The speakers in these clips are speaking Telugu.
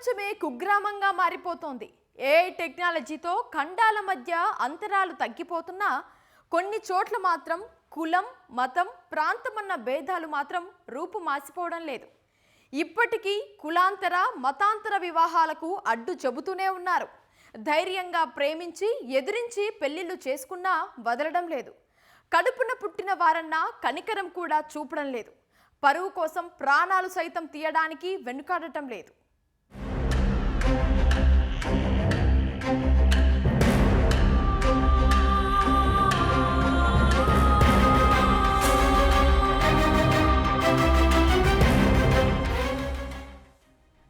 ప్రపంచమే కుగ్రామంగా మారిపోతోంది. ఏఐ టెక్నాలజీతో ఖండాల మధ్య అంతరాలు తగ్గిపోతున్నా కొన్ని చోట్ల మాత్రం కులం, మతం, ప్రాంతమన్న భేదాలు మాత్రం రూపు మాసిపోవడం లేదు. ఇప్పటికీ కులాంతర, మతాంతర వివాహాలకు అడ్డు చెబుతూనే ఉన్నారు. ధైర్యంగా ప్రేమించి ఎదిరించి పెళ్లిళ్ళు చేసుకున్నా వదలడం లేదు. కడుపున పుట్టిన వారన్నా కనికరం కూడా చూపడం లేదు. పరువు కోసం ప్రాణాలు సైతం తీయడానికి వెనుకాడటం లేదు.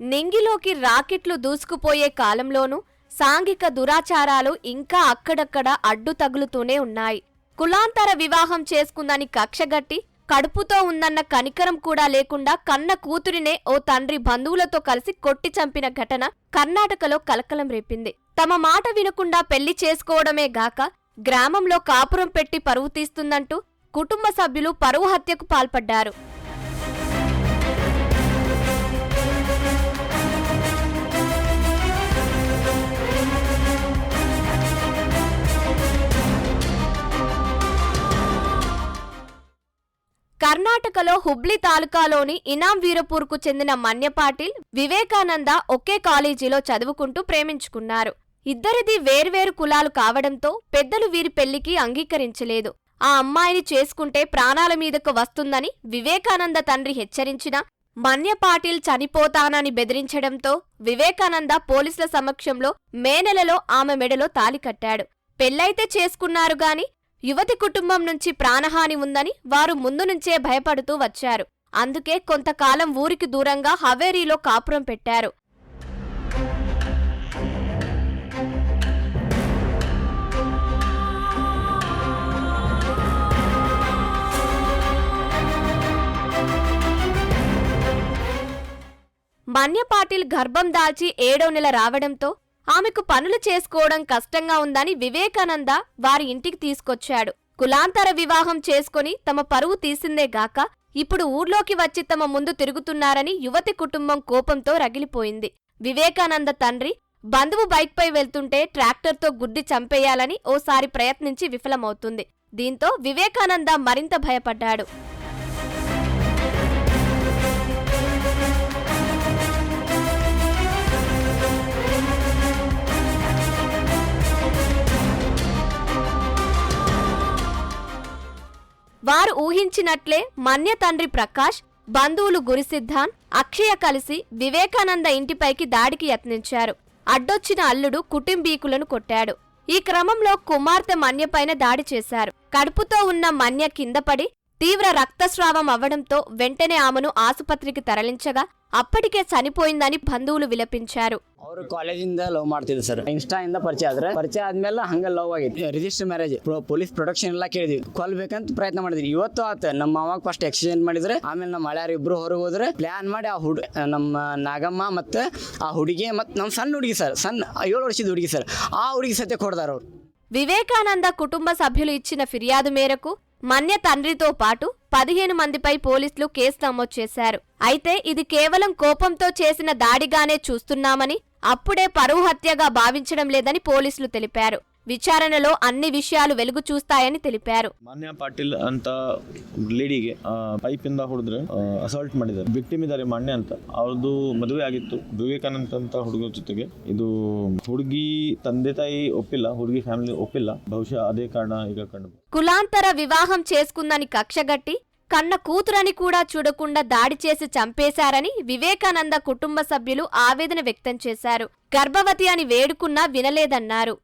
నింగిలోకి రాకెట్లు దూసుకుపోయే కాలంలోనూ సాంఘిక దురాచారాలు ఇంకా అక్కడక్కడ అడ్డు తగులుతూనే ఉన్నాయి. కులాంతర వివాహం చేసుకుందని కక్షగట్టి కడుపుతో ఉందన్న కనికరం కూడా లేకుండా కన్న కూతురినే ఓ తండ్రి బంధువులతో కలిసి కొట్టి చంపిన ఘటన కర్ణాటకలో కలకలం రేపింది. తమ మాట వినకుండా పెళ్లి చేసుకోవడమే గాక గ్రామంలో కాపురం పెట్టి పరువు తీస్తుందంటూ కుటుంబ సభ్యులు పరువు హత్యకు పాల్పడ్డారు. కర్ణాటకలో హుబ్లీ తాలూకాలోని ఇనాం వీరపూర్కు చెందిన మన్య పాటిల్, వివేకానంద ఒకే కాలేజీలో చదువుకుంటూ ప్రేమించుకున్నారు. ఇద్దరిది వేర్వేరు కులాలు కావడంతో పెద్దలు వీరి పెళ్లికి అంగీకరించలేదు. ఆ అమ్మాయిని చేసుకుంటే ప్రాణాల మీదకు వస్తుందని వివేకానంద తండ్రి హెచ్చరించినా మన్య పాటిల్ చనిపోతానని బెదిరించడంతో వివేకానంద పోలీసుల సమక్షంలో మే నెలలో ఆమె మెడలో తాళి కట్టాడు. పెళ్లైతే చేసుకున్నారు గాని యువతి కుటుంబం నుంచి ప్రాణహాని ఉందని వారు ముందు నుంచే భయపడుతూ వచ్చారు. అందుకే కొంతకాలం ఊరికి దూరంగా హవేరీలో కాపురం పెట్టారు. మన్య పాటిల్ గర్భం దాల్చి 7వ నెల రావడంతో ఆమెకు పనులు చేసుకోవడం కష్టంగా ఉందని వివేకానంద వారి ఇంటికి తీసుకొచ్చాడు. కులాంతర వివాహం చేసుకుని తమ పరువు తీసిందే గాక ఇప్పుడు ఊర్లోకి వచ్చి తమ ముందు తిరుగుతున్నారని యువతి కుటుంబం కోపంతో రగిలిపోయింది. వివేకానంద తండ్రి బంధువు బైక్పై వెళ్తుంటే ట్రాక్టర్తో గుద్ది చంపేయాలని ఓసారి ప్రయత్నించి విఫలమవుతుంది. దీంతో వివేకానంద మరింత భయపడ్డాడు. వారు ఊహించినట్లే మన్య తండ్రి ప్రకాష్, బంధువులు గురిసిద్ధాన్, అక్షయ కలిసి వివేకానంద ఇంటిపైకి దాడికి యత్నించారు. అడ్డొచ్చిన అల్లుడు కుటుంబీకులను కొట్టాడు. ఈ క్రమంలో కుమార్తె మన్యపైన దాడి చేశారు. కడుపుతో ఉన్న మన్య కిందపడి తీవ్ర రక్తస్రావం అవ్వడంతో వెంటనే ఆమెను ఆసుపత్రికి తరలించగా అప్పటికే చనిపోయిందని బంధువులు విలపించారు. ಅವರು ಕಾಲೇಜಿಂದ ಲವ್ ಮಾಡ್ತಿದ್ರು ಸರ್. ಇನ್ಸ್ಟಾ ಇಂದ ಪರಿಚಯ ಆದ್ಮೇಲೆ ಹಂಗ ಲವ್ ಆಗೈತಿ. ರಿಜಿಸ್ಟರ್ ಮ್ಯಾರೇಜ್, ಪೊಲೀಸ್ ಪ್ರೊಟೆಕ್ಷನ್ ಎಲ್ಲ ಕೇಳಿದ್ವಿ, ಕೊಲ್ಬೇಕಂತ ಪ್ರಯತ್ನ ಮಾಡಿದ್ವಿ. ಇವತ್ತು ಆತ ನಮ್ಮ ಮಾವಾಗ ಫಸ್ಟ್ ಎಕ್ಸ್ಚೇಂಜ್ ಮಾಡಿದ್ರೆ, ಆಮೇಲೆ ನಮ್ಮ ಹಳ್ಯಾರ ಇಬ್ರು ಹೊರಗೆ ಹೋದ್ರೆ ಪ್ಲಾನ್ ಮಾಡಿ ನಮ್ಮ ನಾಗಮ್ಮ ಮತ್ತೆ ಆ ಹುಡುಗಿ ಮತ್ತೆ ನಮ್ಮ ಸಣ್ಣ ಹುಡುಗಿ ಸರ್, ಸಣ್ಣ 7 ವರ್ಷದ ಹುಡುಗಿ ಸರ್, ಆ ಹುಡುಗಿ ಸತ್ಯ ಕೊಡ್ದಾರ ಅವ್ರು. వివేకానంద కుటుంబ సభ్యులు ఇచ్చిన ఫిర్యాదు మేరకు మన్య తండ్రితో పాటు 15 మందిపై పోలీసులు కేసు నమోదు చేశారు. అయితే ఇది కేవలం కోపంతో చేసిన దాడిగానే చూస్తున్నామని, అప్పుడే పరువు హత్యగా భావించడం లేదని పోలీసులు తెలిపారు. విచారణలో అన్ని విషయాలు వెలుగు చూస్తాయని తెలిపారు. ಮನ್ಯ ಪಾಟೀಲ್ ಅಂತ ಲೇಡಿಗೆ ಪೈಪ್ ಇಂದ ಹೊಡೆದ್ರೆ ಅಸಾಲ್ಟ್ ಮಾಡಿದ್ದಾರೆ. ವಿಕ್ಟಿಮ್ ಇದ್ದಾರೆ ಮನ್ಯ ಅಂತ. ಅವ್ರದ್ದು ಮದುವೆ ಆಗಿತ್ತು ವಿವೇಕಾನಂದ ಅಂತ ಹುಡುಗ ಜೊತೆಗೆ. ಇದು ಹುಡುಗಿ ತಂದೆ ತಾಯಿ ಒಪ್ಪಿಲ್ಲ, ಹುಡುಗಿ ಫ್ಯಾಮಿಲಿ ಒಪ್ಪಿಲ್ಲ. ಬಹುಶಃ ಅದೇ ಕಾರಣ ಈಗ ಕಂಡು. కులాంతర వివాహం చేసుకుందని కక్షగట్టి కన్న కూతురని కూడా చూడకుండా దాడి చేసి చంపేశారని వివేకానంద కుటుంబ సభ్యులు ఆవేదన వ్యక్తం చేశారు. గర్భవతి అని వేడుకున్నా వినలేదన్నారు.